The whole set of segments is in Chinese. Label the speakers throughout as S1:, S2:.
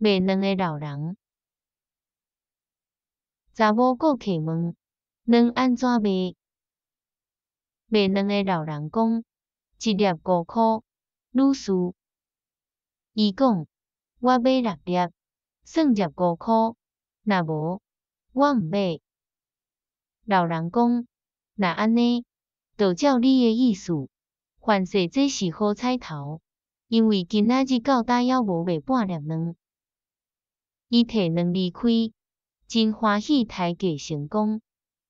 S1: 卖卵个老人。查某顾客问：卵安怎卖？卖卵个老人讲：一粒5块。女士，伊讲：我买6粒，算入5块。若无，我毋买。老人讲：若安尼，就照你个意思。凡说这是好彩头，因为今仔日到搭还无卖半粒卵。伊摕卵离开，真欢喜抬价成功。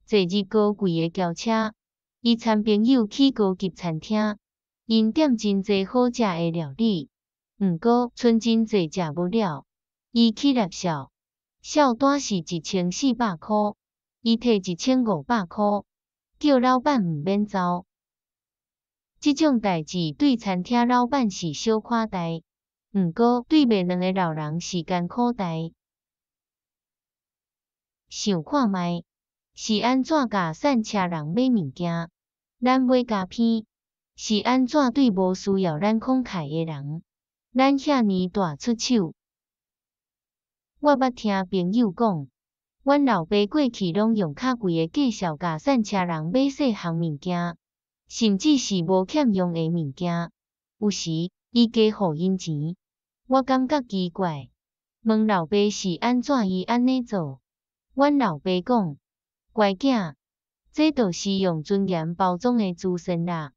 S1: 坐入高贵个轿车，伊参朋友去高级餐厅，因点真济好食个料理，毋过剩真济食不了。伊起来笑，笑单是1400块，伊摕1500块，叫老板毋免走。即种代志对餐厅老板是小看待，毋过对卖卵个老人是艰苦待。想看卖，是安怎甲散车人买物件？咱买加片，是安怎对无需要咱慷慨个人？咱遐尼大出手。我捌听朋友讲，阮老爸过去拢用较贵个价数甲散车人买细项物件，甚至是无欠用个物件。有时伊加互因钱，我感觉奇怪，问老爸是安怎伊安尼做？阮老爸讲：乖囝，这就是用尊严包装的自信啦。